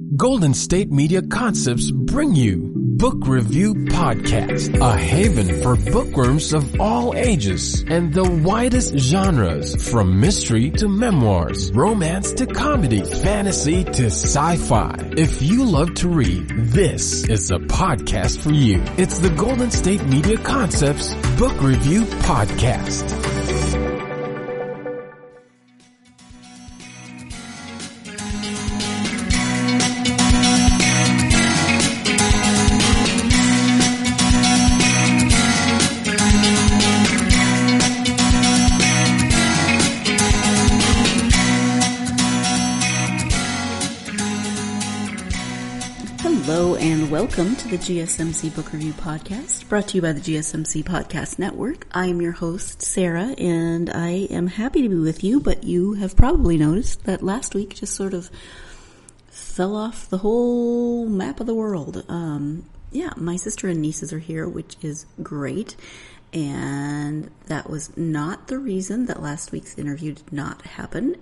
Golden State Media Concepts bring you Book Review Podcast, a haven for bookworms of all ages and the widest genres, from mystery to memoirs, romance to comedy, fantasy to sci-fi. If you love to read, this is a podcast for you. It's the Golden State Media Concepts Book Review Podcast. Hello and welcome to the GSMC Book Review Podcast, brought to you by the GSMC Podcast Network. I am your host, Sarah, and I am happy to be with you, but you have probably noticed that last week just sort of fell off the whole map of the world. My sister and nieces are here, which is great, and that was not the reason that last week's interview did not happen.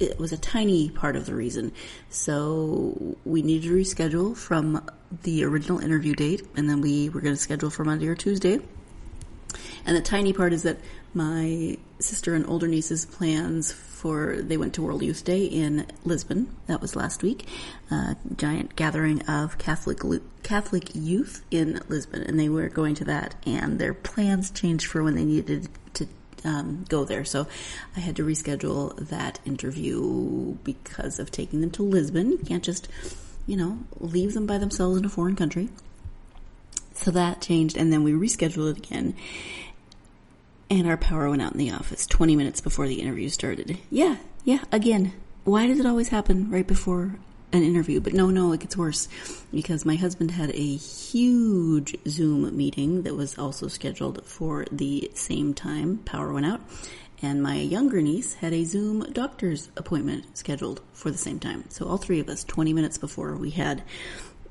It was a tiny part of the reason. So we needed to reschedule from the original interview date, and then we were going to schedule for Monday or Tuesday. And the tiny part is that my sister and older niece's plans they went to World Youth Day in Lisbon. That was last week. Giant gathering of Catholic youth in Lisbon, and they were going to that, and their plans changed for when they needed to go there. So I had to reschedule that interview because of taking them to Lisbon. You can't just, leave them by themselves in a foreign country. So that changed, and then we rescheduled it again. And our power went out in the office 20 minutes before the interview started. Yeah, again. Why does it always happen right before an interview? But no, it gets worse, because my husband had a huge Zoom meeting that was also scheduled for the same time. Power went out, and my younger niece had a Zoom doctor's appointment scheduled for the same time. So all three of us, 20 minutes before we had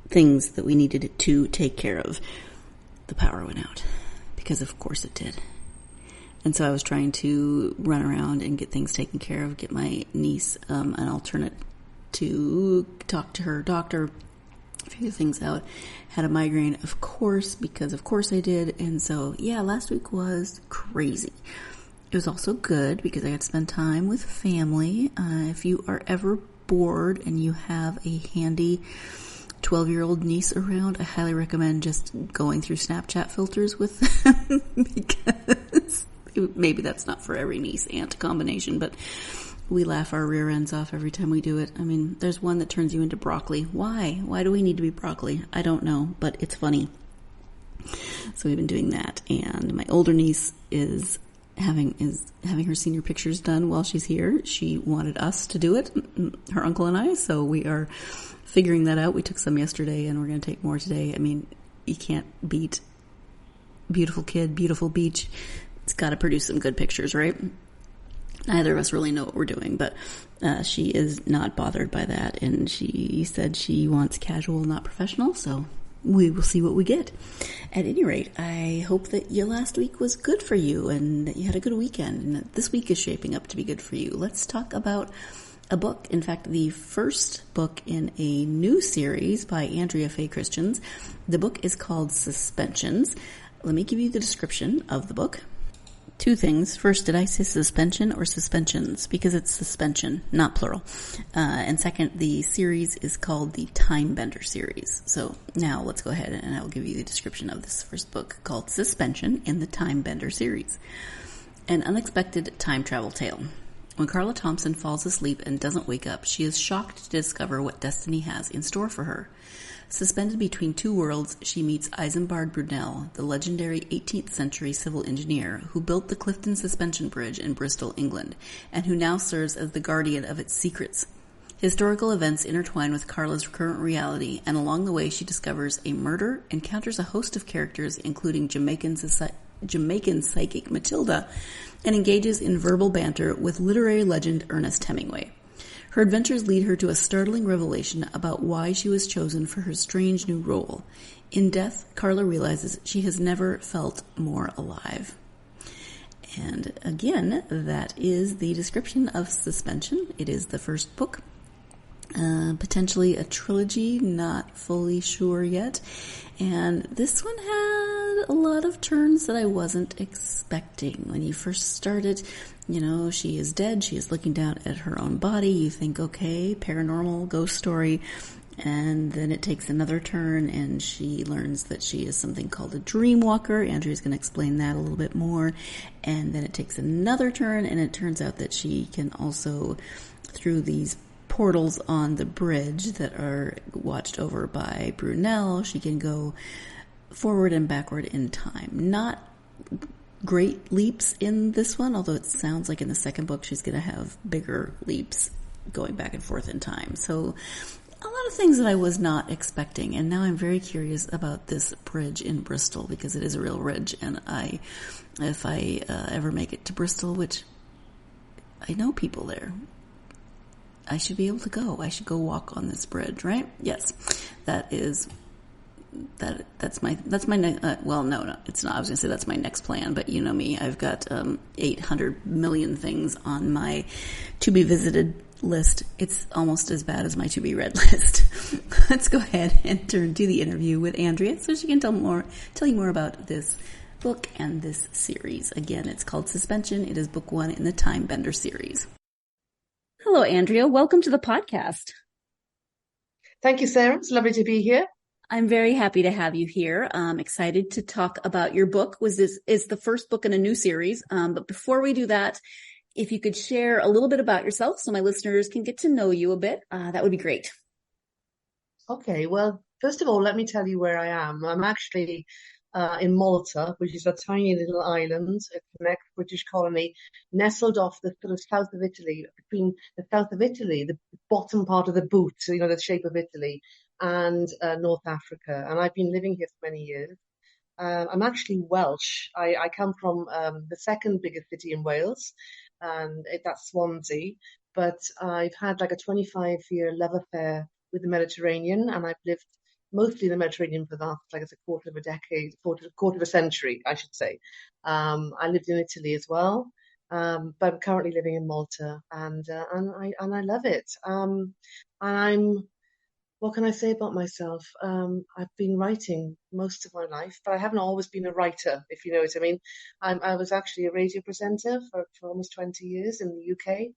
things that we needed to take care of, the power went out, because of course it did. And so I was trying to run around and get things taken care of, get my niece an alternate to talk to her doctor, figure things out. Had a migraine, of course, because of course I did. And so, last week was crazy. It was also good because I got to spend time with family. If you are ever bored and you have a handy 12-year-old niece around, I highly recommend just going through Snapchat filters with them, because maybe that's not for every niece-aunt combination, but we laugh our rear ends off every time we do it. I mean, there's one that turns you into broccoli. Why? Why do we need to be broccoli? I don't know, but it's funny. So we've been doing that, and my older niece is having her senior pictures done while she's here. She wanted us to do it, her uncle and I, so we are figuring that out. We took some yesterday, and we're going to take more today. I mean, you can't beat beautiful kid, beautiful beach. It's got to produce some good pictures, right? Neither of us really know what we're doing, but she is not bothered by that, and she said she wants casual, not professional, so we will see what we get. At any rate, I hope that your last week was good for you, and that you had a good weekend, and that this week is shaping up to be good for you. Let's talk about a book. In fact, the first book in a new series by Andrea Faye. The book is called Suspensions. Let me give you the description of the book. Two things. First, did I say suspension or suspensions? Because it's suspension, not plural. And second, the series is called the Time Bender series. So now let's go ahead and I will give you the description of this first book, called Suspension in the Time Bender series. An unexpected time travel tale. When Carla Thompson falls asleep and doesn't wake up, she is shocked to discover what destiny has in store for her. Suspended between two worlds, she meets Isambard Brunel, the legendary 18th century civil engineer who built the Clifton Suspension Bridge in Bristol, England, and who now serves as the guardian of its secrets. Historical events intertwine with Carla's current reality, and along the way she discovers a murder, encounters a host of characters, including Jamaican psychic Matilda, and engages in verbal banter with literary legend Ernest Hemingway. Her adventures lead her to a startling revelation about why she was chosen for her strange new role. In death, Carla realizes she has never felt more alive. And again, that is the description of Suspension. It is the first book potentially a trilogy, not fully sure yet. And this one had a lot of turns that I wasn't expecting. When you first started, she is dead. She is looking down at her own body. You think, okay, paranormal ghost story. And then it takes another turn and she learns that she is something called a dream walker. Andrea's going to explain that a little bit more. And then it takes another turn and it turns out that she can also, through these portals on the bridge that are watched over by Brunel, she can go forward and backward in time. Not great leaps in this one, although it sounds like in the second book she's going to have bigger leaps going back and forth in time. So a lot of things that I was not expecting, and now I'm very curious about this bridge in Bristol because it is a real bridge, and if I ever make it to Bristol, which I know people there, I should be able to go. I should go walk on this bridge, right? Yes, that's my well, no, it's not. I was going to say that's my next plan, but you know me, I've got 800 million things on my to be visited list. It's almost as bad as my to be read list. Let's go ahead and turn to the interview with Andrea so she can tell you more about this book and this series. Again, it's called Suspension. It is book 1 in the Time Bender series. Hello, Andrea. Welcome to the podcast. Thank you, Sarah. It's lovely to be here. I'm very happy to have you here. I'm excited to talk about your book. This is the first book in a new series. But before we do that, if you could share a little bit about yourself so my listeners can get to know you a bit, that would be great. Okay. Well, first of all, let me tell you where I am. I'm actually in Malta, which is a tiny little island, a British colony, nestled off the sort of south of Italy, between the south of Italy, the bottom part of the boot, the shape of Italy, and North Africa. And I've been living here for many years. I'm actually Welsh. I come from the second biggest city in Wales, and that's Swansea. But I've had like a 25-year love affair with the Mediterranean, and I've lived mostly in the Mediterranean for the last, like it's a quarter of a decade, quarter of a century, I should say. I lived in Italy as well, but I'm currently living in Malta, and I love it. And what can I say about myself? I've been writing most of my life, but I haven't always been a writer, if you know what I mean. I was actually a radio presenter for almost 20 years in the UK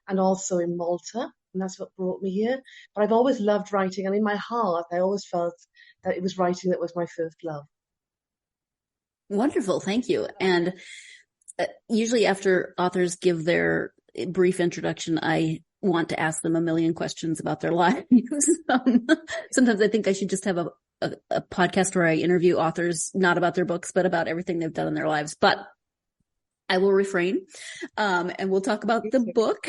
and also in Malta, and that's what brought me here. But I've always loved writing, and in my heart, I always felt that it was writing that was my first love. Wonderful. Thank you. And usually after authors give their brief introduction, I want to ask them a million questions about their lives. Sometimes I think I should just have a podcast where I interview authors, not about their books, but about everything they've done in their lives. But I will refrain, and we'll talk about the book.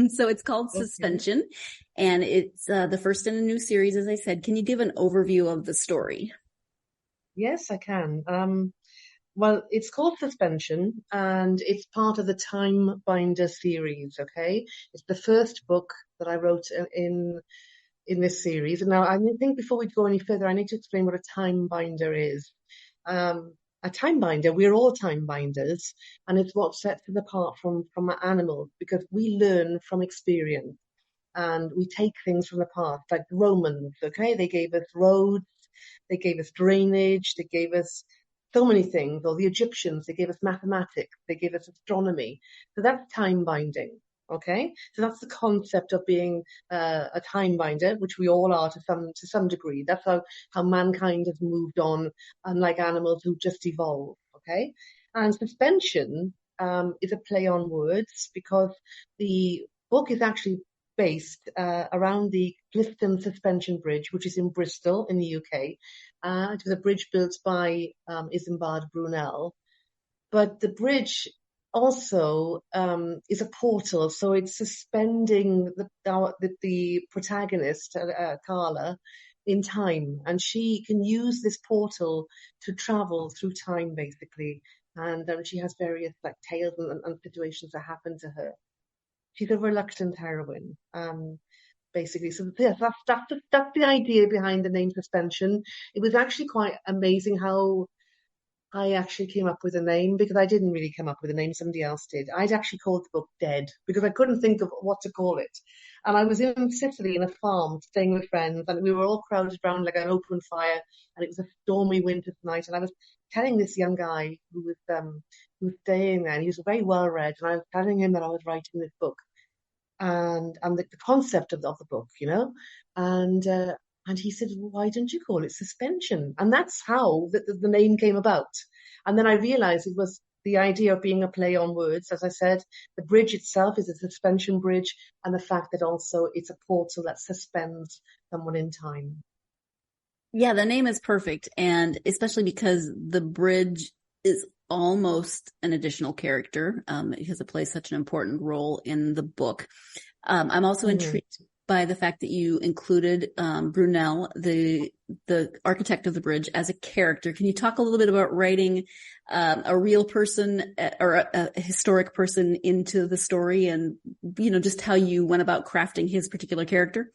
So it's called Suspension, and it's the first in a new series, as I said. Can you give an overview of the story? Yes, I can. Well, it's called Suspension, and it's part of the Time Binder series, okay? It's the first book that I wrote in this series. And now I think before we go any further, I need to explain what a time binder is. A time binder, we're all time binders, and it's what sets us apart from animals, because we learn from experience and we take things from the past, like the Romans, okay? They gave us roads, they gave us drainage, they gave us so many things, or the Egyptians, they gave us mathematics, they gave us astronomy. So that's time binding, okay? So that's the concept of being a time binder, which we all are to some degree. That's how mankind has moved on, unlike animals who just evolved, okay? And suspension is a play on words, because the book is actually based around the Clifton Suspension Bridge, which is in Bristol in the UK. It was a bridge built by Isambard Brunel. But the bridge also is a portal, so it's suspending the protagonist, Carla, in time. And she can use this portal to travel through time, basically. And she has various like tales and situations that happen to her. She's a reluctant heroine, basically. So yes, that's the idea behind the name Suspension. It was actually quite amazing how I actually came up with a name because I didn't really come up with a name, somebody else did. I'd actually called the book Dead because I couldn't think of what to call it. And I was in Sicily in a farm staying with friends, and we were all crowded around like an open fire, and it was a stormy winter's night. And I was telling this young guy who was staying there, and he was very well read, and I was telling him that I was writing this book and the concept of the book, and he said, well, why don't you call it Suspension? And that's how the name came about. And then I realized it was the idea of being a play on words. As I said, the bridge itself is a suspension bridge, and the fact that also it's a portal that suspends someone in time. Yeah, the name is perfect. And especially because the bridge is almost an additional character, because it plays such an important role in the book. I'm also intrigued by the fact that you included Brunel, the architect of the bridge, as a character. Can you talk a little bit about writing a real person or a historic person into the story, and just how you went about crafting his particular character?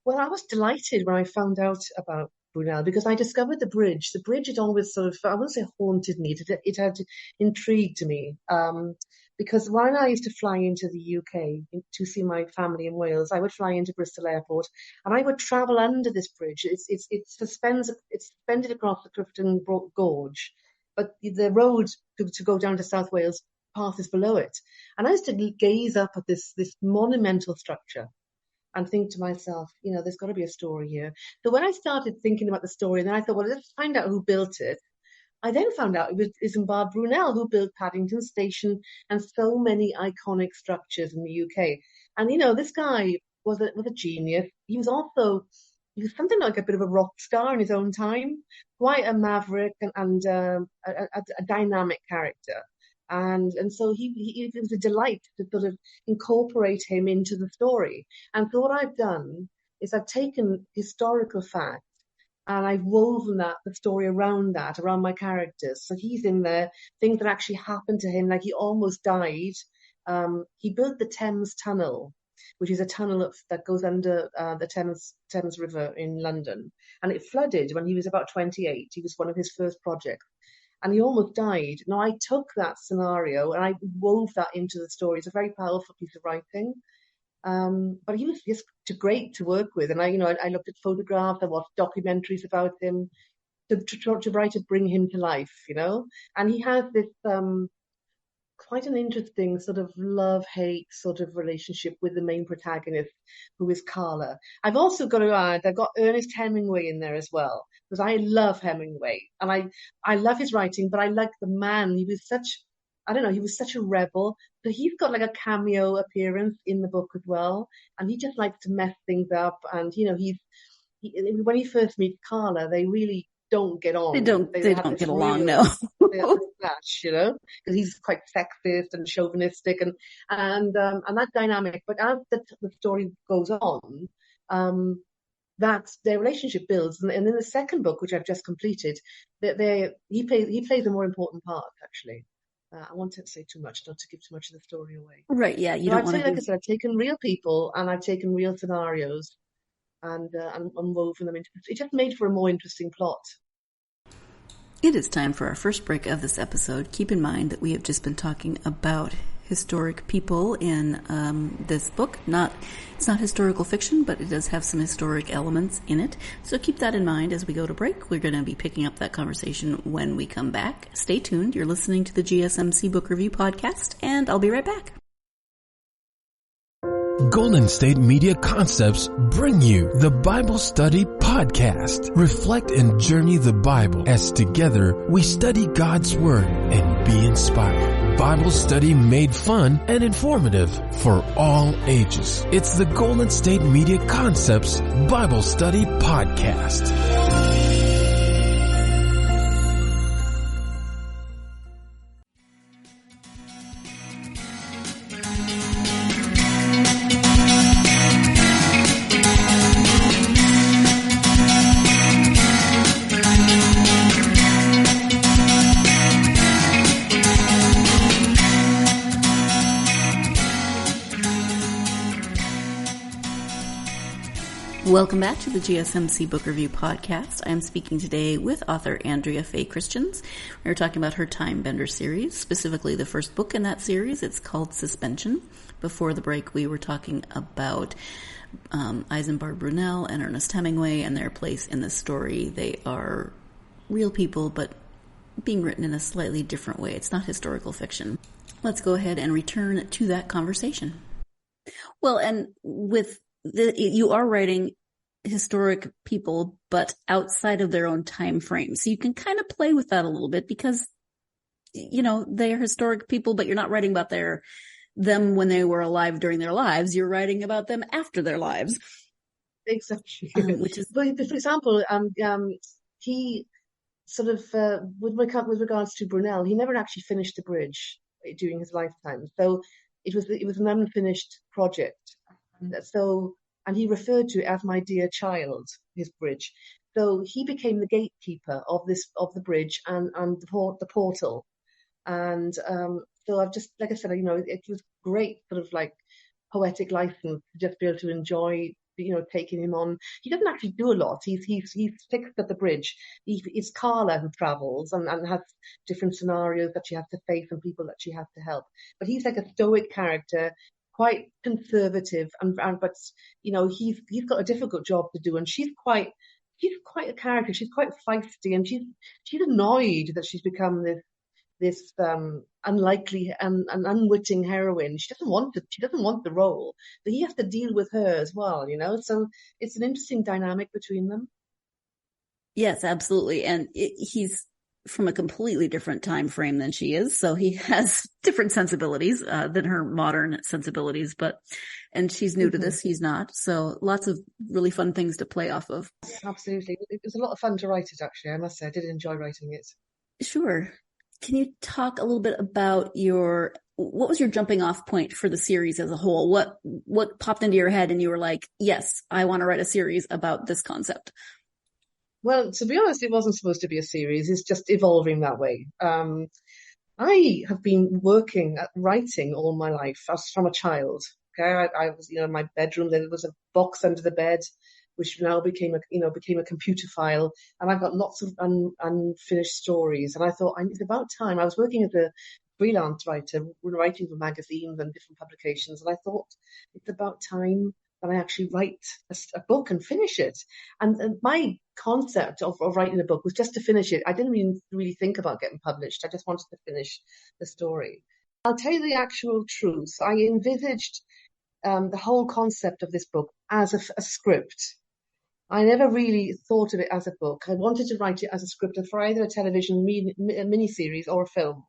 Well, I was delighted when I found out about Brunel because I discovered the bridge. The bridge had always sort of, I wouldn't say haunted me, it had intrigued me. Because when I used to fly into the UK to see my family in Wales, I would fly into Bristol Airport and I would travel under this bridge. It's suspended across the Clifton Gorge, but the road to go down to South Wales path is below it. And I used to gaze up at this monumental structure and think to myself, there's got to be a story here. So when I started thinking about the story, then I thought, well, let's find out who built it. I then found out it was Isambard Brunel who built Paddington Station and so many iconic structures in the UK. And, this guy was a genius. He was something like a bit of a rock star in his own time, quite a maverick and a dynamic character. And so it was a delight to sort of incorporate him into the story. And so what I've done is I've taken historical facts and I've woven the story around my characters. So he's in there, things that actually happened to him, like he almost died. He built the Thames Tunnel, which is a tunnel that goes under the Thames River in London. And it flooded when he was about 28. He was one of his first projects. And he almost died. Now, I took that scenario and I wove that into the story. It's a very powerful piece of writing. But he was just great to work with. And I looked at photographs, I watched documentaries about him to try to bring him to life, And he has this quite an interesting sort of love-hate sort of relationship with the main protagonist, who is Carla. I've also got to add, I've got Ernest Hemingway in there as well, because I love Hemingway. And I love his writing, but I like the man. He was such a rebel. So he's got like a cameo appearance in the book as well. And he just likes to mess things up. And, when he first meets Carla, they really don't get on. They don't get along, no. They have a clash, because he's quite sexist and chauvinistic and that dynamic. But as the story goes on, that their relationship builds. And in the second book, which I've just completed, he plays a more important part, actually. I won't say too much, not to give too much of the story away. Right, yeah. Like I said, I've taken real people and I've taken real scenarios and woven them into it. It just made for a more interesting plot. It is time for our first break of this episode. Keep in mind that we have just been talking about historic people in this book. It's not historical fiction, but it does have some historic elements in it. So keep that in mind as we go to break. We're going to be picking up that conversation when we come back. Stay tuned. You're listening to the GSMC Book Review Podcast, and I'll be right back. Golden State Media Concepts bring you the Bible Study Podcast. Reflect and journey the Bible as together we study God's Word and be inspired. Bible study made fun and informative for all ages. It's the Golden State Media Concepts Bible Study Podcast. Welcome back to the GSMC Book Review Podcast. I'm speaking today with author Andrea Faye Christians. We're talking about her Time Bender series, specifically the first book in that series. It's called Suspension. Before the break, we were talking about Eisenbart Brunel and Ernest Hemingway and their place in the story. They are real people, but being written in a slightly different way. It's not historical fiction. Let's go ahead and return to that conversation. Well, and with you are writing historic people, but outside of their own time frame. So you can kind of play with that a little bit because, you know, they're historic people, but you're not writing about them when they were alive during their lives. You're writing about them after their lives. Exactly. Which is, for example, he sort of, with regards to Brunel, he never actually finished the bridge during his lifetime. So it was an unfinished project. And he referred to it as my dear child, his bridge. So he became the gatekeeper of the bridge and the portal. And so I've just, like I said, you know, it was great sort of like poetic license to just be able to enjoy, you know, taking him on. He doesn't actually do a lot. He's fixed at the bridge. It's Carla who travels and has different scenarios that she has to face and people that she has to help. But he's like a stoic character, quite conservative, but you know, he's got a difficult job to do, and she's quite a character. She's quite feisty, and she's annoyed that she's become this unlikely and unwitting heroine. She doesn't want the role, but he has to deal with her as well, you know. So it's an interesting dynamic between them. yes, absolutely. And he's from a completely different time frame than she is. So he has different sensibilities than her modern sensibilities, and she's new to this, he's not. So lots of really fun things to play off of. Absolutely. It was a lot of fun to write it, actually. I must say, I did enjoy writing it. Sure. Can you talk a little bit about what was your jumping off point for the series as a whole? What popped into your head and you were like, yes, I want to write a series about this concept? Well, to be honest, it wasn't supposed to be a series. It's just evolving that way. I have been working at writing all my life as from a child. Okay, I was, you know, in my bedroom. There was a box under the bed, which now became a computer file, and I've got lots of unfinished stories. And I thought it's about time. I was working as a freelance writer, writing for magazines and different publications, and I thought it's about time that I actually write a book and finish it. And my concept of writing a book was just to finish it. I didn't even really think about getting published. I just wanted to finish the story. I'll tell you the actual truth. I envisaged the whole concept of this book as a script. I never really thought of it as a book. I wanted to write it as a script for either a television miniseries or a film.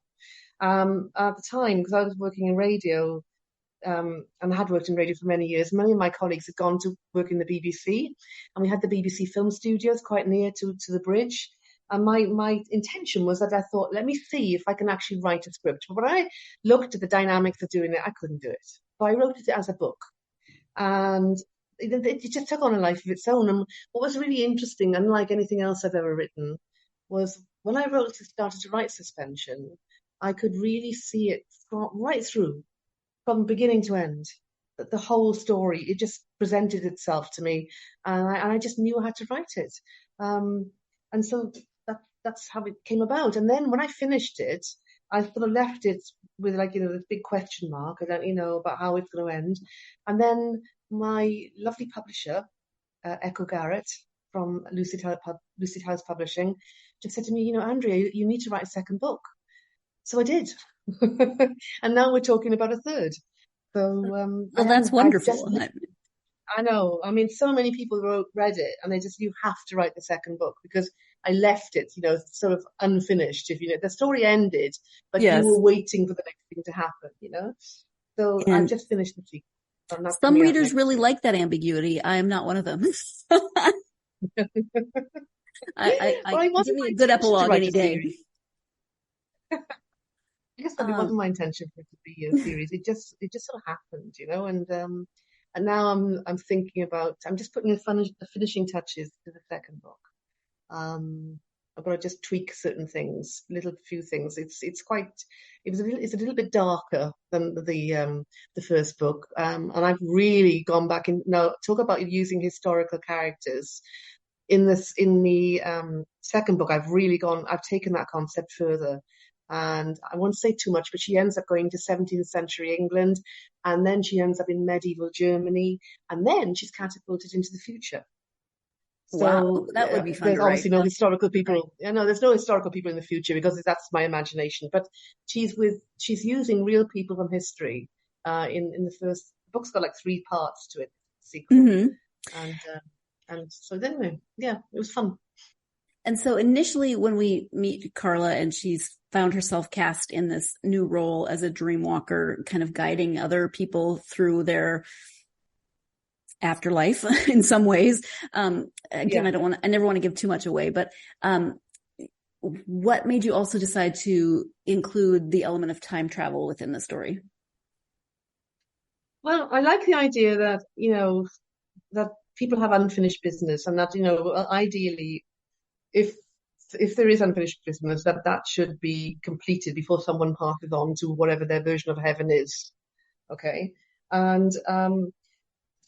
At the time, because I was working in radio, and I had worked in radio for many years, many of my colleagues had gone to work in the BBC, and we had the BBC film studios quite near to the bridge. And my intention was that I thought, let me see if I can actually write a script. But when I looked at the dynamics of doing it, I couldn't do it. So I wrote it as a book. And it just took on a life of its own. And what was really interesting, unlike anything else I've ever written, was when I started to write Suspension, I could really see it right through, from beginning to end. The whole story, it just presented itself to me, and I just knew I had to write it. And so that's how it came about. And then when I finished it, I sort of left it with, like, you know, this big question mark. I don't, you know, about how it's going to end. And then my lovely publisher, Echo Garrett from Lucid House Publishing, just said to me, you know, Andrea, you need to write a second book. So I did. And now we're talking about a third. So, well, that's wonderful. I know. I mean, so many people read it, and you have to write the second book, because I left it, you know, sort of unfinished. If you know, the story ended, but yes, you were waiting for the next thing to happen, you know. So I've just finished the sequel. Some readers really like that ambiguity. I am not one of them. I give me a good epilogue any day. I guess that it wasn't my intention for it to be a series. It just sort of happened, you know. And now I'm thinking about, I'm just putting the finishing touches to the second book. I've got to just tweak certain things, little few things. It's a little bit darker than the first book, and I've really gone back and now talk about using historical characters. In the second book, I've taken that concept further, and I won't say too much, but she ends up going to 17th century England, and then she ends up in medieval Germany, and then she's catapulted into the future. Wow, So that would be fun there's to write. obviously no historical people. No, there's no historical people in the future because that's my imagination. But she's using real people from history. In the first the book's got like 3 parts to it, sequel, and so then yeah, it was fun. And so initially, when we meet Carla and she's found herself cast in this new role as a dreamwalker, kind of guiding other people through their afterlife in some ways. Again, Yeah. I never want to give too much away, but what made you also decide to include the element of time travel within the story? Well, I like the idea that, that people have unfinished business, and that, ideally, if there is unfinished business, that should be completed before someone passes on to whatever their version of heaven is. Okay. And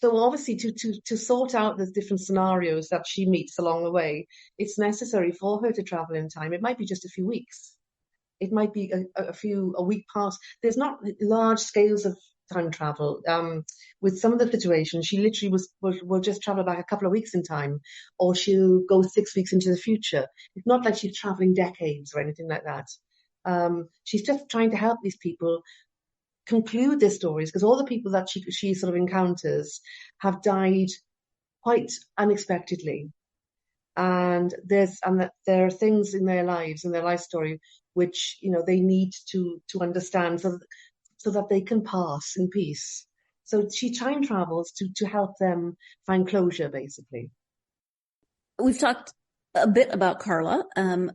so obviously to sort out the different scenarios that she meets along the way, it's necessary for her to travel in time. It might be just a few weeks. It might be a week past. There's not large scales of time travel. With some of the situations, she literally will just travel back a couple of weeks in time, or she'll go 6 weeks into the future. It's not like she's traveling decades or anything like that. She's just trying to help these people conclude their stories, because all the people that she sort of encounters have died quite unexpectedly, and there are things in their lives, in their life story, which they need to understand so that they can pass in peace. So she time travels to help them find closure, basically. We've talked a bit about Carla,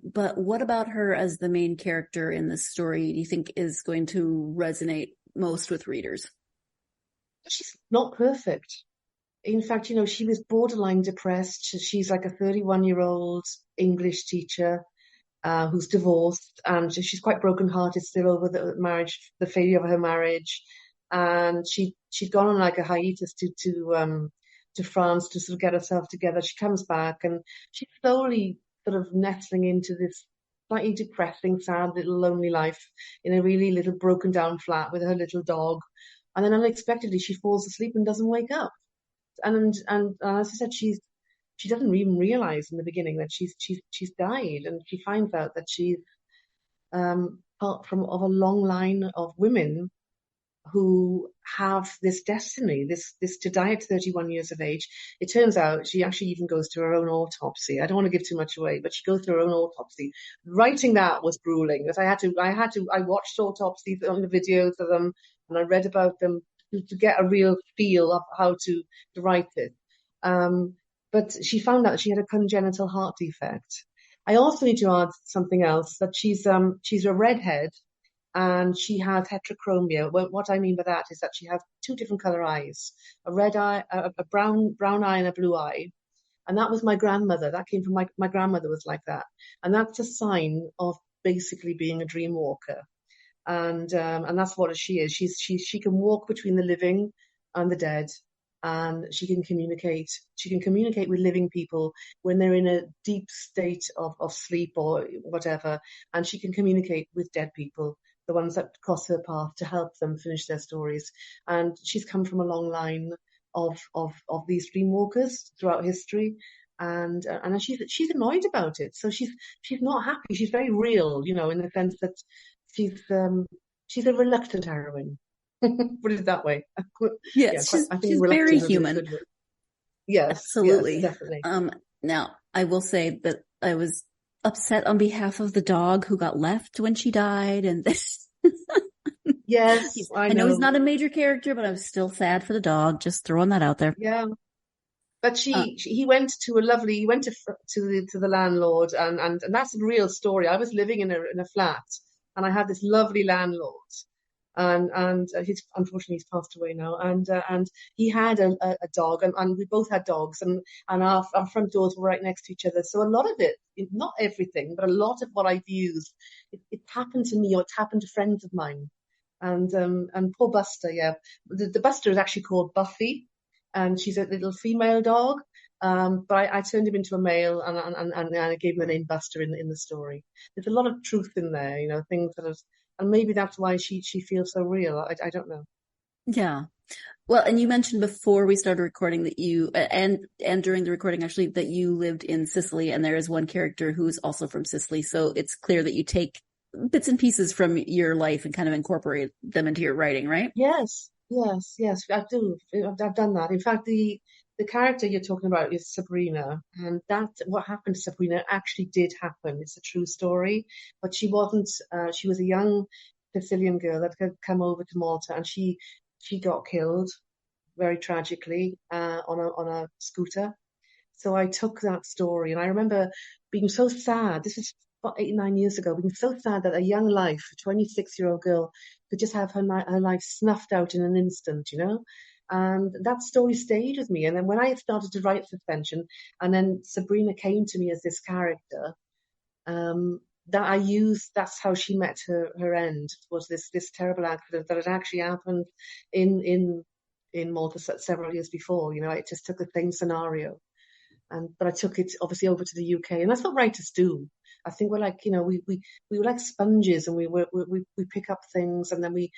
but what about her as the main character in this story do you think is going to resonate most with readers? She's not perfect. In fact, she was borderline depressed. She's like a 31-year-old English teacher who's divorced, and she's quite brokenhearted still over the marriage, the failure of her marriage. And she'd gone on like a hiatus to France to sort of get herself together. She comes back and she's slowly sort of nestling into this slightly depressing, sad, little lonely life in a really little broken down flat with her little dog. And then unexpectedly she falls asleep and doesn't wake up. And as I said, she doesn't even realize in the beginning that she's died, and she finds out that she's part of a long line of women who have this destiny, this to die at 31 years of age. It turns out she actually even goes through her own autopsy. I don't want to give too much away, but she goes through her own autopsy. Writing that was grueling, because I watched autopsies on the videos of them, and I read about them to get a real feel of how to write it. But she found out that she had a congenital heart defect. I also need to add something else, that she's a redhead, and she has heterochromia. Well, what I mean by that is that she has 2 different color eyes, a red eye, a brown eye, and a blue eye. And that was my grandmother. That came from my grandmother was like that. And that's a sign of basically being a dream walker. And that's what she is. She can walk between the living and the dead, and she can communicate. She can communicate with living people when they're in a deep state of sleep or whatever, and she can communicate with dead people, the ones that cross her path, to help them finish their stories. And she's come from a long line of these dream walkers throughout history, and she's annoyed about it. So she's not happy. She's very real, in the sense that she's a reluctant heroine. Put it that way. Yes, I think she's very human. Yes, absolutely. Yes, definitely. Now, I will say that I was upset on behalf of the dog who got left when she died, and this. Yes, I know he's not a major character, but I was still sad for the dog. Just throwing that out there. Yeah, but he went to the landlord, and that's a real story. I was living in a flat, and I had this lovely landlord, and unfortunately he's passed away now. And he had a dog, and we both had dogs, and our front doors were right next to each other. So a lot of it, not everything, but a lot of what I've used, it happened to me, or it happened to friends of mine. And poor Buster, yeah, the Buster is actually called Buffy, and she's a little female dog. But I turned him into a male, and I gave him the name Buster in the story. There's a lot of truth in there, things that have, and maybe that's why she feels so real. I don't know. Yeah. Well, and you mentioned before we started recording that you, and during the recording actually, that you lived in Sicily, and there is one character who's also from Sicily. So it's clear that you take bits and pieces from your life and kind of incorporate them into your writing, right? Yes, I do. I've done that. In fact, the character you're talking about is Sabrina, and that what happened to Sabrina actually did happen. It's a true story, but she wasn't. She was a young Sicilian girl that had come over to Malta, and she got killed very tragically on a scooter. So I took that story, and I remember being so sad. This is about 8 or 9 years ago, being so sad that a young life, a 26-year-old girl, could just have her life snuffed out in an instant, And that story stayed with me. And then when I started to write Suspension, and then Sabrina came to me as this character, that I used, that's how she met her end, was this terrible accident that had actually happened in Malta several years before. I just took the same scenario. But I took it obviously over to the UK, and that's what writers do. I think we're like, we were like sponges, and we pick up things, and then we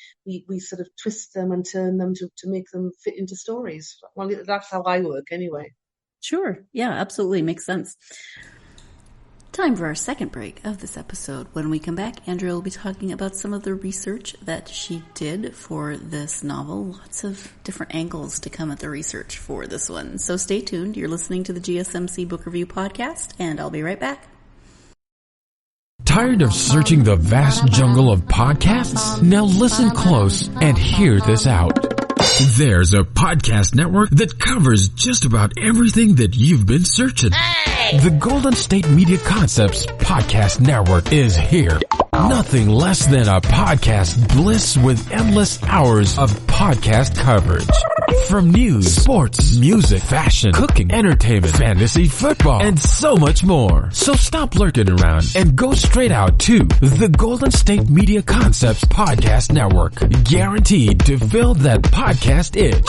sort of twist them and turn them to make them fit into stories. Well, that's how I work anyway. Sure. Yeah, absolutely. Makes sense. Time for our second break of this episode. When we come back, Andrea will be talking about some of the research that she did for this novel. Lots of different angles to come at the research for this one. So stay tuned. You're listening to the GSMC Book Review Podcast, and I'll be right back. Tired of searching the vast jungle of podcasts? Now listen close and hear this out. There's a podcast network that covers just about everything that you've been searching. Hey! The Golden State Media Concepts Podcast Network is here. Nothing less than a podcast bliss with endless hours of podcast coverage. From news, sports, music, fashion, cooking, entertainment, fantasy, football, and so much more. So stop lurking around and go straight out to the Golden State Media Concepts Podcast Network. Guaranteed to fill that podcast itch.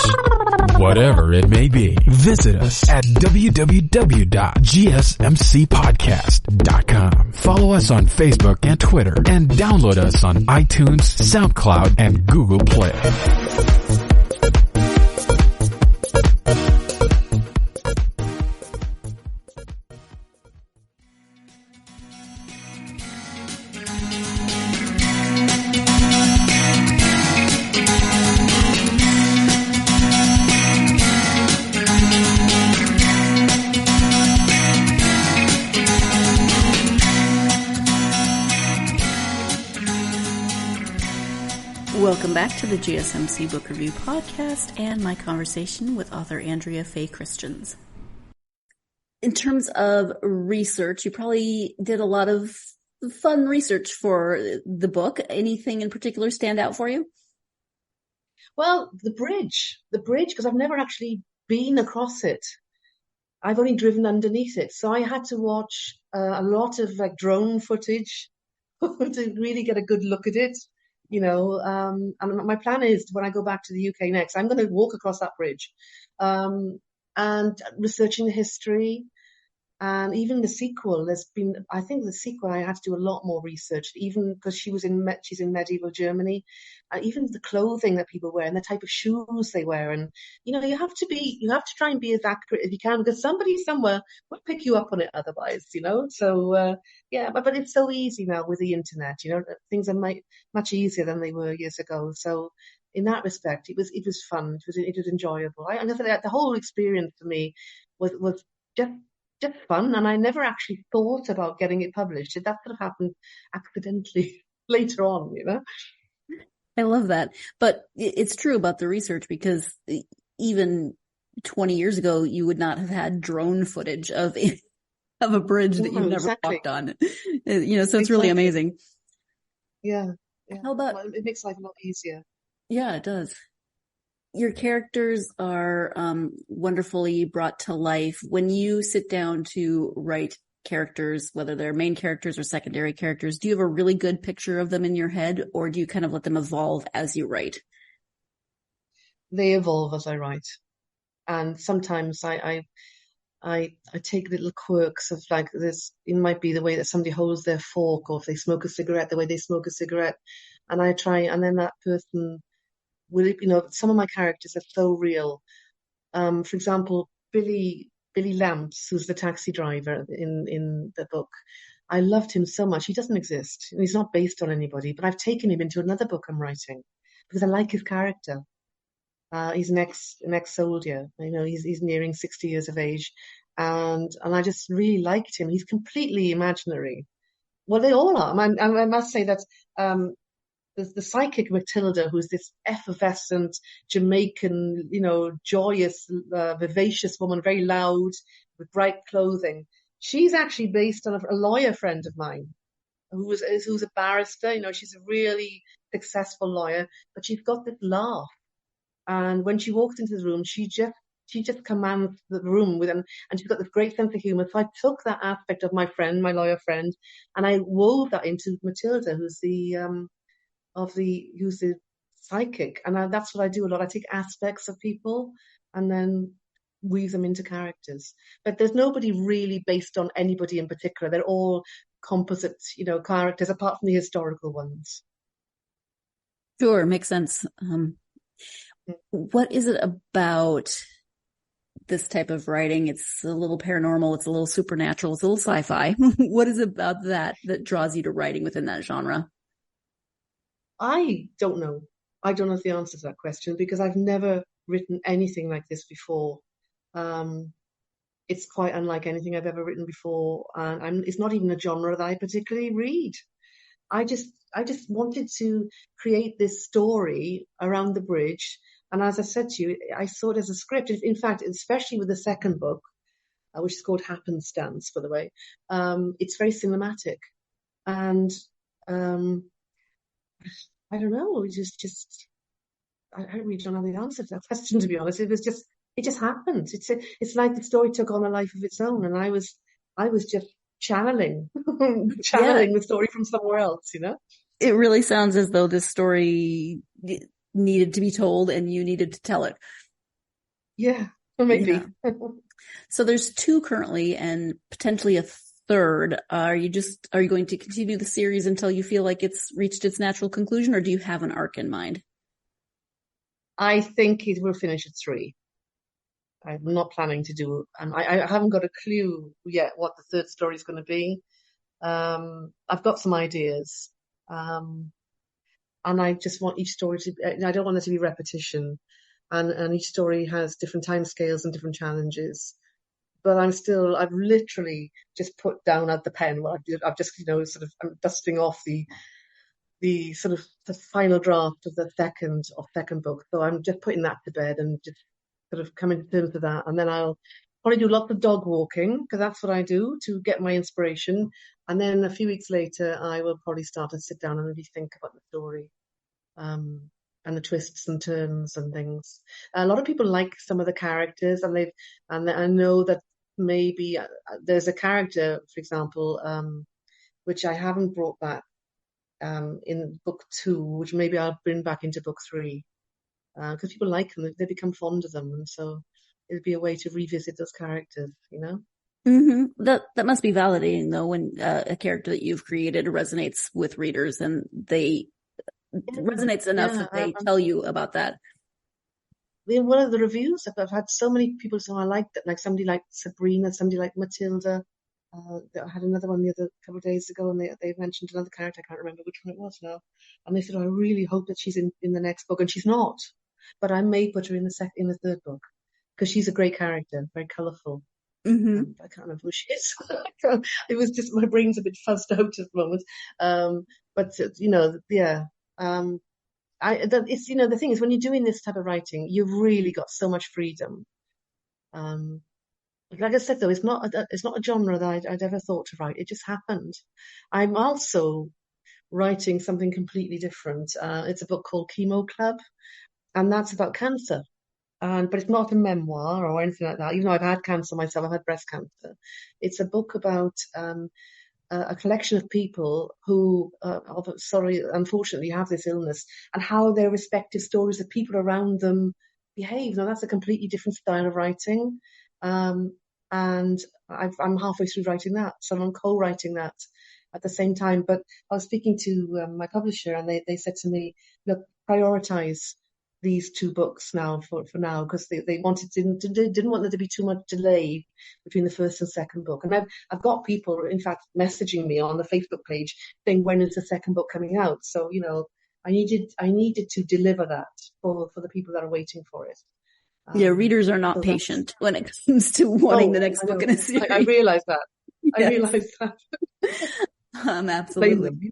Whatever it may be. Visit us at www.gsmcpodcast.com. Follow us on Facebook and Twitter, and download us on iTunes, SoundCloud, and Google Play. Welcome back to the GSMC Book Review Podcast and my conversation with author Andrea Faye Christians. In terms of research, you probably did a lot of fun research for the book. Anything in particular stand out for you? Well, the bridge, because I've never actually been across it. I've only driven underneath it. So I had to watch a lot of drone footage to really get a good look at it. And my plan is when I go back to the UK next, I'm going to walk across that bridge, and researching the history, and even the sequel. I think the sequel I had to do a lot more research, even because she's in medieval Germany, and even the clothing that people wear and the type of shoes they wear, and you have to try and be as accurate as you can, because somebody somewhere will pick you up on it otherwise, So but it's so easy now with the internet. Things are much easier than they were years ago. So in that respect, it was fun. It was enjoyable. I guess the whole experience for me was just fun, and I never actually thought about getting it published. That could have happened accidentally later on, I love that. But it's true about the research, because even 20 years ago, you would not have had drone footage of a bridge that you've never walked on. So it's really amazing. Yeah. Yeah, How about, well, it makes life a lot easier. yeah, it does. Your characters are wonderfully brought to life. When you sit down to write characters, whether they're main characters or secondary characters, do you have a really good picture of them in your head, or do you kind of let them evolve as you write? They evolve as I write, and sometimes I take little quirks of like this. It might be the way that somebody holds their fork, or if they smoke a cigarette, the way they smoke a cigarette, and I try, and then that person will, some of my characters are so real. For example, Billy Lamps, who's the taxi driver in the book. I loved him so much. He doesn't exist. He's not based on anybody, but I've taken him into another book I'm writing because I like his character. He's an ex-soldier. He's nearing 60 years of age, and I just really liked him. He's completely imaginary. Well, they all are. I must say that the psychic Matilda, who's this effervescent Jamaican, joyous, vivacious woman, very loud, with bright clothing. She's actually based on a lawyer friend of mine who's a barrister. She's a really successful lawyer, but she's got this laugh. And when she walks into the room, she just commands the room and she's got this great sense of humor. So I took that aspect of my friend, my lawyer friend, and I wove that into Matilda, who's the psychic. And that's what I do a lot. I take aspects of people and then weave them into characters. But there's nobody really based on anybody in particular. They're all composite, characters apart from the historical ones. Sure, makes sense. What is it about this type of writing? It's a little paranormal, it's a little supernatural, it's a little sci-fi. What is it about that draws you to writing within that genre? I don't know. I don't know the answer to that question because I've never written anything like this before. It's quite unlike anything I've ever written before, and it's not even a genre that I particularly read. I just wanted to create this story around the bridge, and as I said to you, I saw it as a script. In fact, especially with the second book, which is called Happenstance, by the way, it's very cinematic, and um, I don't know. I really don't know the answer to that question, to be honest. It just happened. It's like the story took on a life of its own, and I was just channeling, Yeah, channeling the story from somewhere else. it really sounds as though this story needed to be told and you needed to tell it. Yeah, maybe. Yeah. So there's two currently and potentially a third. Are you going to continue the series until you feel like it's reached its natural conclusion, or do you have an arc in mind? I think it will finish at 3. I'm not planning to do, and I haven't got a clue yet what the third story is going to be. I've got some ideas, and I just want each story I don't want there to be repetition, and each story has different time scales and different challenges. But I've literally just put down at the pen what I've just, sort of, I'm dusting off the sort of the final draft of the second book. So I'm just putting that to bed and just sort of coming to terms with that. And then I'll probably do lots of dog walking because that's what I do to get my inspiration. And then a few weeks later, I will probably start to sit down and really think about the story, and the twists and turns and things. A lot of people like some of the characters, and I know that maybe there's a character, for example, which I haven't brought back in book 2, which maybe I'll bring back into book 3 because people like them, they become fond of them, and so it'd be a way to revisit those characters. Mm-hmm. That must be validating though, when a character that you've created resonates with readers and they resonates enough that they tell you about that. One of the reviews, I've had so many people say, I like that, like somebody like Sabrina, somebody like Matilda. I had another one the other couple of days ago, and they mentioned another character. I can't remember which one it was now. And they said, I really hope that she's in the next book, and she's not. But I may put her in the third book because she's a great character, very colourful. Mm-hmm. I can't remember who she is. It was just my brain's a bit fuzzed out at the moment. But yeah. It's the thing is when you're doing this type of writing, you've really got so much freedom. Like I said though, it's not a genre that I'd ever thought to write. It just happened. I'm also writing something completely different. It's a book called Chemo Club, and that's about cancer. But it's not a memoir or anything like that. Even though I've had cancer myself, I've had breast cancer. It's a book about a collection of people who, unfortunately, have this illness, and how their respective stories of people around them behave. Now, that's a completely different style of writing. And I'm halfway through writing that, so I'm co-writing that at the same time. But I was speaking to my publisher, and they said to me, look, prioritize these two books now for now, because they didn't want there to be too much delay between the first and second book. And I've got people, in fact, messaging me on the Facebook page saying, when is the second book coming out? So, I needed to deliver that for the people that are waiting for it. Yeah, readers are not patient when it comes to wanting the next book in a series. I realize that. Yes. I realize that. Absolutely.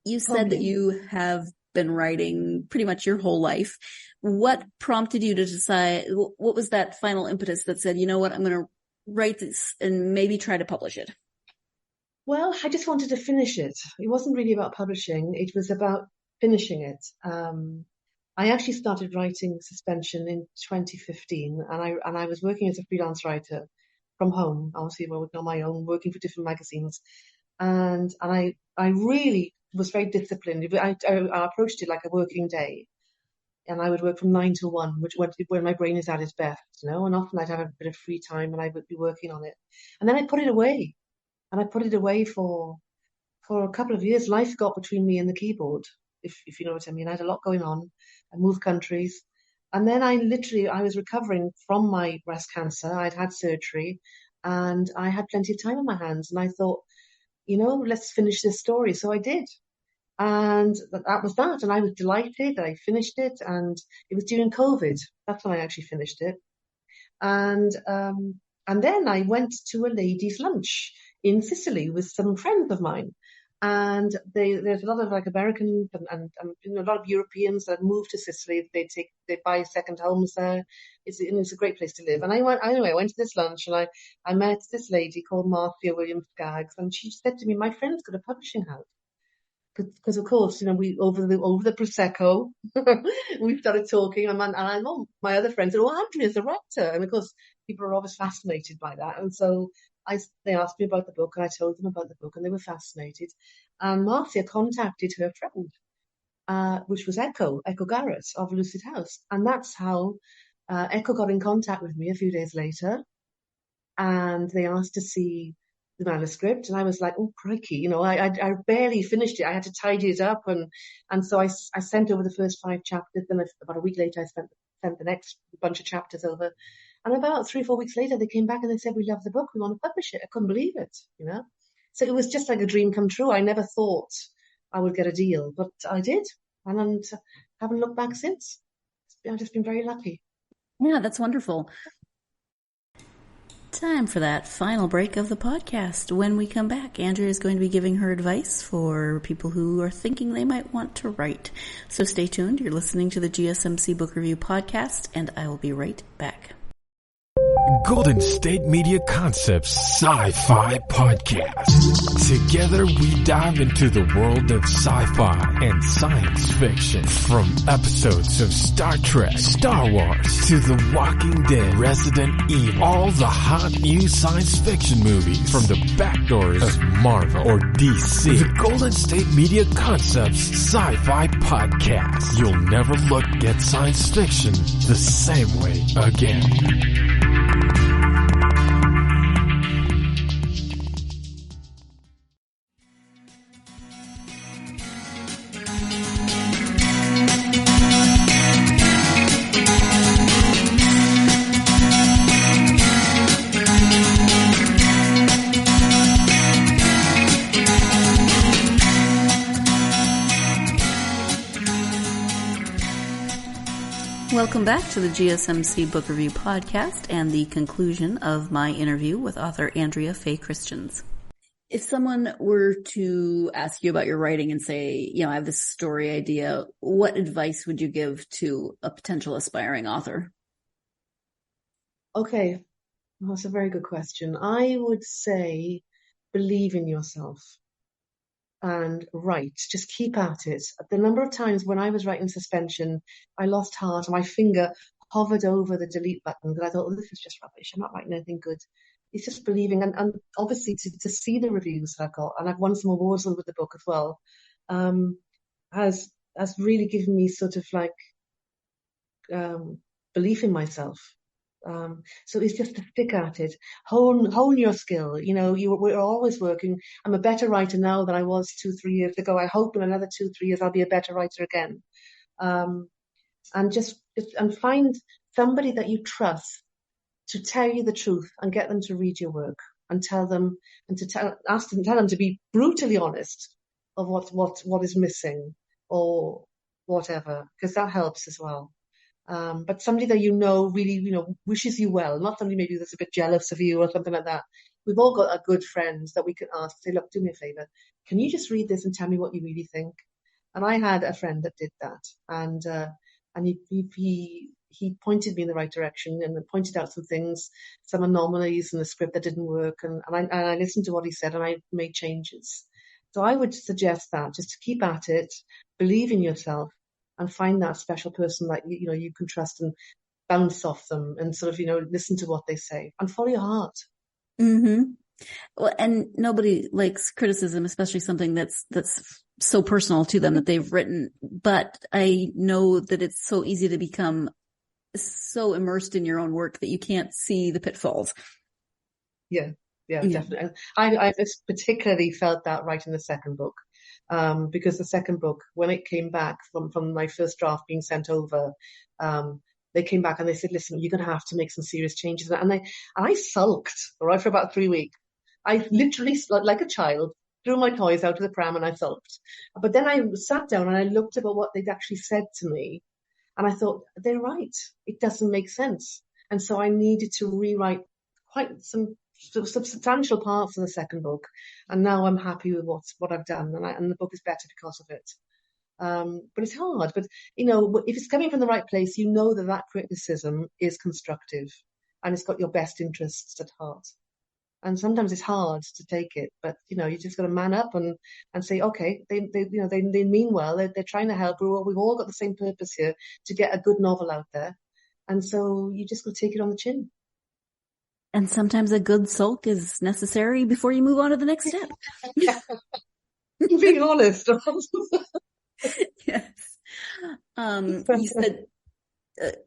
You said that you have been writing pretty much your whole life. What prompted you to decide, what was that final impetus that said, you know what, I'm going to write this and maybe try to publish it? Well, I just wanted to finish it. It wasn't really about publishing. It was about finishing it. I actually started writing Suspension in 2015, and I was working as a freelance writer from home. Obviously, working on my own, working for different magazines, and I really was very disciplined. I approached it like a working day, and I would work from 9 to 1, when my brain is at its best, and often I'd have a bit of free time and I would be working on it, and then I put it away, and I put it away for a couple of years. Life got between me and the keyboard, if you know what I mean. I had a lot going on. I moved countries. And then I was recovering from my breast cancer. I'd had surgery, and I had plenty of time on my hands. And I thought, let's finish this story. So I did. And that was that. And I was delighted that I finished it. And it was during COVID. That's when I actually finished it. And then I went to a ladies' lunch in Sicily with some friends of mine. And there's a lot of Americans and a lot of Europeans that moved to Sicily. They buy second homes there. It's a great place to live. And I went to this lunch, and I met this lady called Marcia Williams-Skaggs, and she said to me, my friend's got a publishing house. Because of course, we over the prosecco, we started talking, and I know my other friends said, "Oh, Andrea's a writer," and of course, people are always fascinated by that. And so they asked me about the book, and I told them about the book, and they were fascinated. And Marcia contacted her friend, which was Echo Garrett of Lucid House, and that's how Echo got in contact with me a few days later, and they asked to see the manuscript, and I was like, oh crikey, I barely finished it. I had to tidy it up, and so I sent over the first 5 chapters. Then about a week later, I sent the next bunch of chapters over, and about 3 or 4 weeks later, they came back and they said, we love the book, we want to publish it. I couldn't believe it, So it was just like a dream come true. I never thought I would get a deal, but I did, and haven't looked back since. I've just been very lucky. Yeah, that's wonderful. Time for that final break of the podcast. When we come back, Andrea is going to be giving her advice for people who are thinking they might want to write. So stay tuned. You're listening to the GSMC Book Review Podcast, and I will be right back. Golden State Media Concepts Sci-Fi Podcast. Together we dive into the world of sci-fi and science fiction. From episodes of Star Trek, Star Wars, to The Walking Dead, Resident Evil, all the hot new science fiction movies from the back doors of Marvel or DC. The Golden State Media Concepts Sci-Fi Podcast. You'll never look at science fiction the same way again. Welcome back to the GSMC Book Review Podcast and the conclusion of my interview with author Andrea Faye Christians. If someone were to ask you about your writing and say, I have this story idea, what advice would you give to a potential aspiring author? Okay, well, that's a very good question. I would say believe in yourself. and write. Just keep at it. The number of times when I was writing Suspension, I lost heart and my finger hovered over the delete button because I thought, oh, this is just rubbish. I'm not writing anything good. It's just believing. And obviously to see the reviews that I've got, and I've won some awards with the book as well, has really given me sort of like belief in myself. So it's just to stick at it, hone your skill. You know, we're always working. I'm a better writer now than I was 2-3 years ago. I hope in another 2-3 years I'll be a better writer again. And just find somebody that you trust to tell you the truth and get them to read your work and tell them and to tell them to be brutally honest of what is missing or whatever, because that helps as well. But somebody that really, wishes you well, not somebody maybe that's a bit jealous of you or something like that. We've all got our good friends that we can ask, say, look, do me a favor. Can you just read this and tell me what you really think? And I had a friend that did that. And he pointed me in the right direction and pointed out some things, some anomalies in the script that didn't work. And I listened to what he said and I made changes. So I would suggest that just to keep at it, believe in yourself, and find that special person that you can trust and bounce off them and sort of listen to what they say and follow your heart. Mm-hmm. Well, and nobody likes criticism, especially something that's so personal to them that they've written. But I know that it's so easy to become so immersed in your own work that you can't see the pitfalls. Yeah, definitely. I particularly felt that writing the second book. Because the second book, when it came back from my first draft being sent over, they came back and they said, listen, you're going to have to make some serious changes. And I sulked, all right, for about 3 weeks. I literally, like a child, threw my toys out of the pram and I sulked. But then I sat down and I looked at what they'd actually said to me. And I thought, they're right. It doesn't make sense. And so I needed to rewrite quite some substantial parts of the second book, and now I'm happy with what I've done, and the book is better because of it. But it's hard. But if it's coming from the right place, that criticism is constructive, and it's got your best interests at heart. And sometimes it's hard to take it, but you just got to man up and say, okay, they mean well. They're trying to help. We've all got the same purpose here, to get a good novel out there, and so you just got to take it on the chin. And sometimes a good sulk is necessary before you move on to the next step. Being honest. Yes.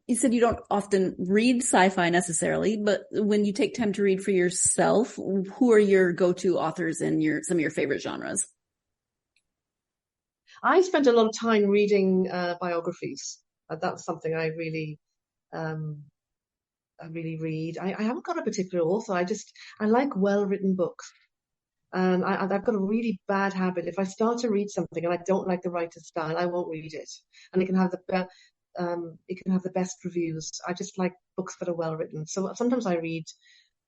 You said you don't often read sci-fi necessarily, but when you take time to read for yourself, who are your go-to authors in some of your favorite genres? I spent a lot of time reading biographies. That's something I really read. I haven't got a particular author. I like well-written books. And I've got a really bad habit. If I start to read something and I don't like the writer's style, I won't read it. And it can have the best reviews. I just like books that are well-written. So sometimes I read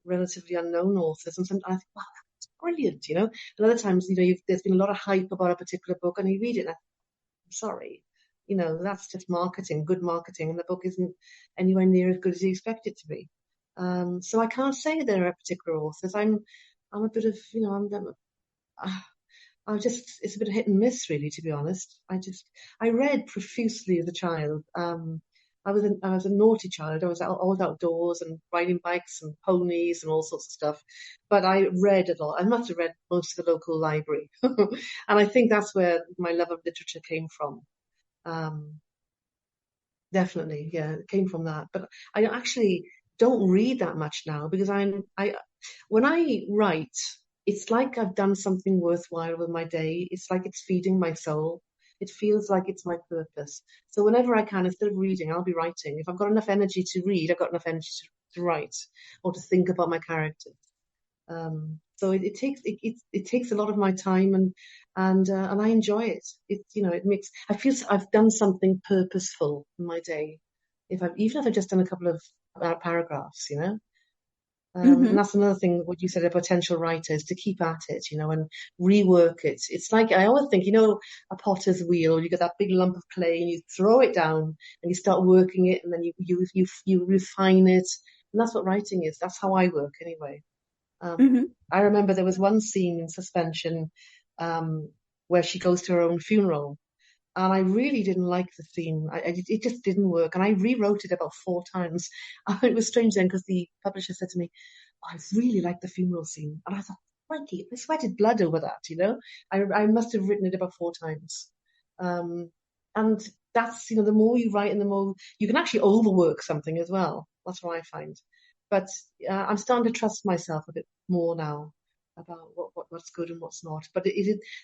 relatively unknown authors, and sometimes I think, wow, that's brilliant, And other times, there's been a lot of hype about a particular book, and you read it, and I'm sorry. That's just marketing, good marketing, and the book isn't anywhere near as good as you expect it to be. So I can't say there are particular authors. I'm a bit of, it's a bit of hit and miss, really, to be honest. I read profusely as a child. I was a naughty child. I was always outdoors and riding bikes and ponies and all sorts of stuff. But I read a lot. I must have read most of the local library. And I think that's where my love of literature came from. Definitely, yeah, it came from that. But I actually don't read that much now because when I write, it's like I've done something worthwhile with my day. It's like it's feeding my soul. It feels like it's my purpose. So whenever I can, instead of reading, I'll be writing. If I've got enough energy to read, I've got enough energy to write or to think about my characters. So it takes a lot of my time, and I enjoy it. I feel I've done something purposeful in my day. Even if I've just done a couple of paragraphs, and that's another thing, what you said, a potential writer, is to keep at it, and rework it. It's like, I always think, a potter's wheel, you get that big lump of clay and you throw it down and you start working it, and then you refine it. And that's what writing is. That's how I work anyway. I remember there was one scene in Suspension, where she goes to her own funeral. And I really didn't like the theme. It just didn't work. And I rewrote it about 4 times. It was strange then because the publisher said to me, I really like the funeral scene. And I thought, crikey, I sweated blood over that, you know. I must have written it about 4 times. And that's, you know, the more you write and the more you can actually overwork something as well. That's what I find. But I'm starting to trust myself a bit more now about what's good and what's not. But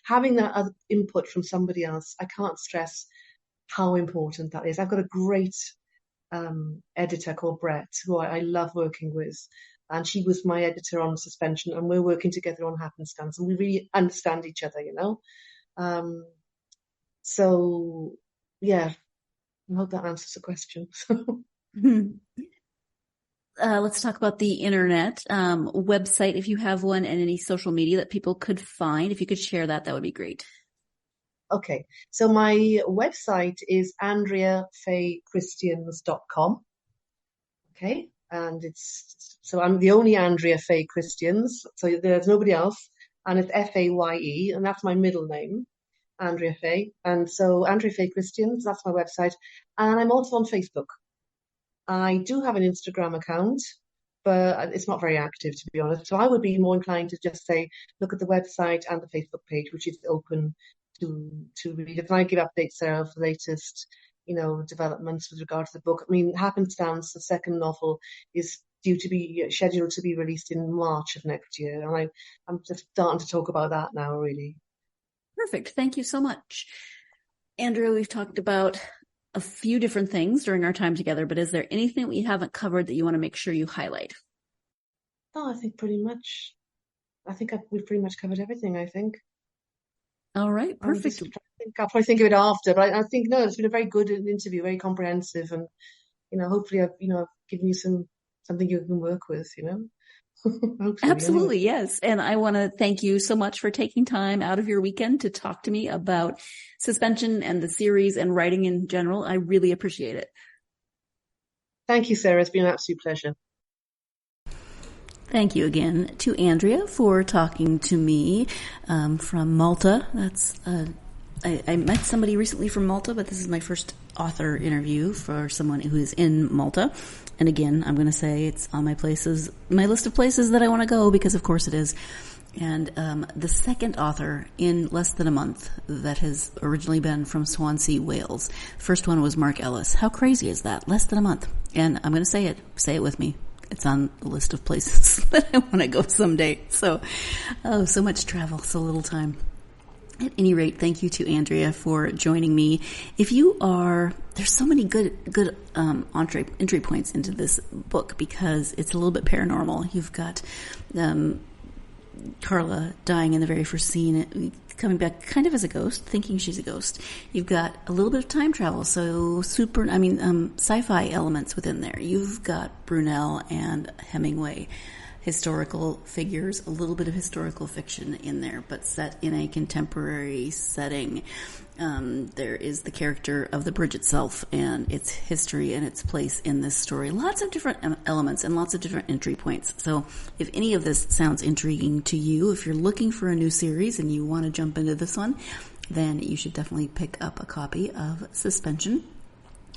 having that other input from somebody else, I can't stress how important that is. I've got a great editor called Brett, who I love working with. And she was my editor on Suspension, and we're working together on Happenstance, and we really understand each other, you know. So, yeah, I hope that answers the question. Let's talk about the internet website, if you have one, and any social media that people could find. If you could share that, that would be great. Okay, so my website is AndreaFayeChristians.com. Okay, and so I'm the only Andrea Faye Christians, so there's nobody else, and it's Faye, and that's my middle name, Andrea Faye. And so Andrea Faye Christians, that's my website, and I'm also on Facebook. I do have an Instagram account, but it's not very active, to be honest. So I would be more inclined to just say, look at the website and the Facebook page, which is open to read. If I give updates there of the latest, you know, developments with regard to the book. I mean, Happenstance, the second novel, is scheduled to be released in March of next year. And I'm just starting to talk about that now, really. Perfect. Thank you so much. Andrea, we've talked about a few different things during our time together, but is there anything we haven't covered that you want to make sure you highlight? Oh, I think pretty much. We've pretty much covered everything, I think. All right, perfect. I'll probably think of it after, but I think, no, it's been a very good interview, very comprehensive, and, you know, hopefully I've given you something you can work with, you know. Hopefully, absolutely, yes. And I want to thank you so much for taking time out of your weekend to talk to me about Suspension and the series and writing in general. I really appreciate it. Thank you, Sarah. It's been an absolute pleasure. Thank you again to Andrea for talking to me from Malta. I met somebody recently from Malta, but this is my first author interview for someone who is in Malta. And again, I'm going to say it's on my list of places that I want to go, because of course it is. And the second author in less than a month that has originally been from Swansea, Wales. First one was Mark Ellis. How crazy is that? Less than a month. And I'm going to say it. Say it with me. It's on the list of places that I want to go someday. So much travel, so little time. At any rate, thank you to Andrea for joining me. There's so many good entry points into this book, because it's a little bit paranormal. You've got Carla dying in the very first scene, coming back kind of as a ghost, thinking she's a ghost. You've got a little bit of time travel, so sci-fi elements within there. You've got Brunel and Hemingway, historical figures, a little bit of historical fiction in there, but set in a contemporary setting. There is the character of the bridge itself and its history and its place in this story. Lots of different elements and lots of different entry points. So if any of this sounds intriguing to you, if you're looking for a new series and you want to jump into this one, then you should definitely pick up a copy of Suspension.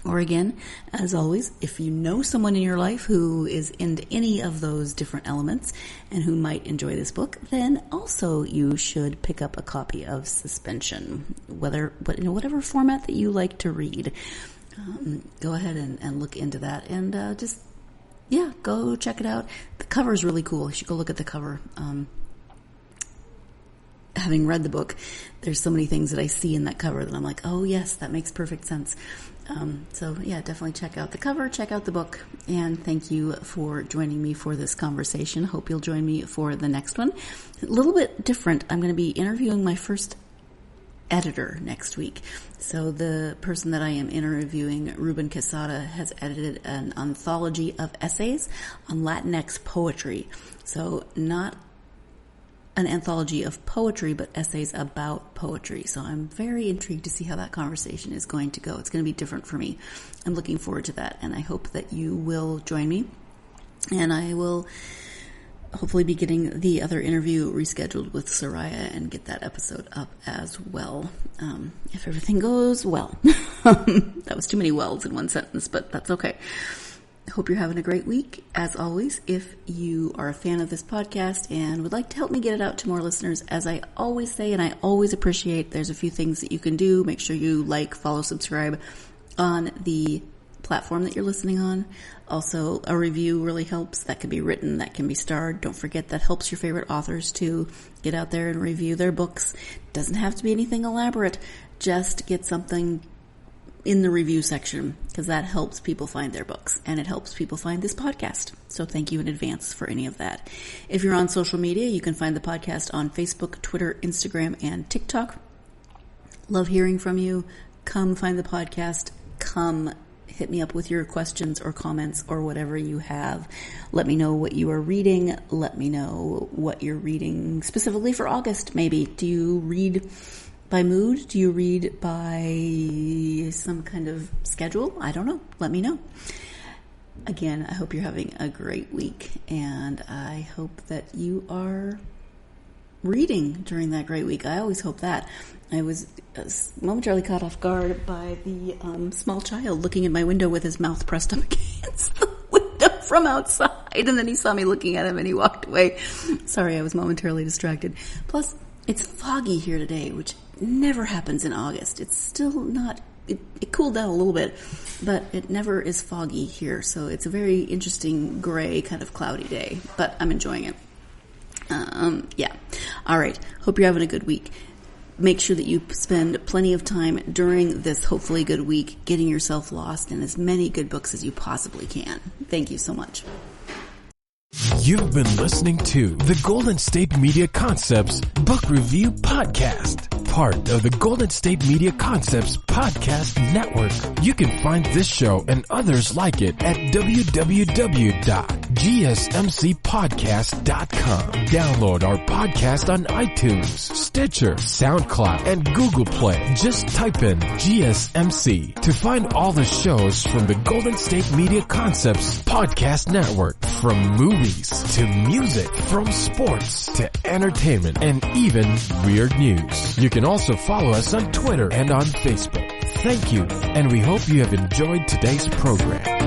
Or again, as always, if you know someone in your life who is into any of those different elements and who might enjoy this book, then also you should pick up a copy of Suspension, whatever format that you like to read. Go ahead and look into that, and go check it out. The cover is really cool. You should go look at the cover. Having read the book, there's so many things that I see in that cover that I'm like, oh yes, that makes perfect sense. Definitely check out the cover, check out the book, and thank you for joining me for this conversation. Hope you'll join me for the next one. A little bit different. I'm going to be interviewing my first editor next week. So the person that I am interviewing, Ruben Quesada, has edited an anthology of essays on Latinx poetry. So not an anthology of poetry, but essays about poetry. So I'm very intrigued to see how that conversation is going to go. It's going to be different for me. I'm looking forward to that, and I hope that you will join me. And I will hopefully be getting the other interview rescheduled with Soraya and get that episode up as well. If everything goes well. That was too many wells in one sentence, but that's okay. Hope you're having a great week. As always, if you are a fan of this podcast and would like to help me get it out to more listeners, as I always say, and I always appreciate, there's a few things that you can do. Make sure you like, follow, subscribe on the platform that you're listening on. Also, a review really helps. That can be written, that can be starred. Don't forget that helps your favorite authors to get out there and review their books. Doesn't have to be anything elaborate. Just get something in the review section, because that helps people find their books and it helps people find this podcast. So thank you in advance for any of that. If you're on social media, you can find the podcast on Facebook, Twitter, Instagram, and TikTok. Love hearing from you. Come find the podcast. Come hit me up with your questions or comments or whatever you have. Let me know what you are reading. Let me know what you're reading specifically for August, maybe. Do you read by mood? Do you read by some kind of schedule? I don't know. Let me know. Again, I hope you're having a great week, and I hope that you are reading during that great week. I always hope that. I was momentarily caught off guard by the small child looking in my window with his mouth pressed up against the window from outside, and then he saw me looking at him and he walked away. Sorry, I was momentarily distracted. Plus, it's foggy here today, which never happens in August. It's still not, it cooled down a little bit, but it never is foggy here. So it's a very interesting gray kind of cloudy day, but I'm enjoying it. Yeah. All right. Hope you're having a good week. Make sure that you spend plenty of time during this hopefully good week getting yourself lost in as many good books as you possibly can. Thank you so much. You've been listening to the Golden State Media Concepts Book Review Podcast, part of the Golden State Media Concepts Podcast Network. You can find this show and others like it at www.gsmcpodcast.com. Download our podcast on iTunes, Stitcher, SoundCloud, and Google Play. Just type in GSMC to find all the shows from the Golden State Media Concepts Podcast Network, from movies to music, from sports to entertainment, and even weird news. You can also follow us on Twitter and on Facebook. Thank you, and we hope you have enjoyed today's program.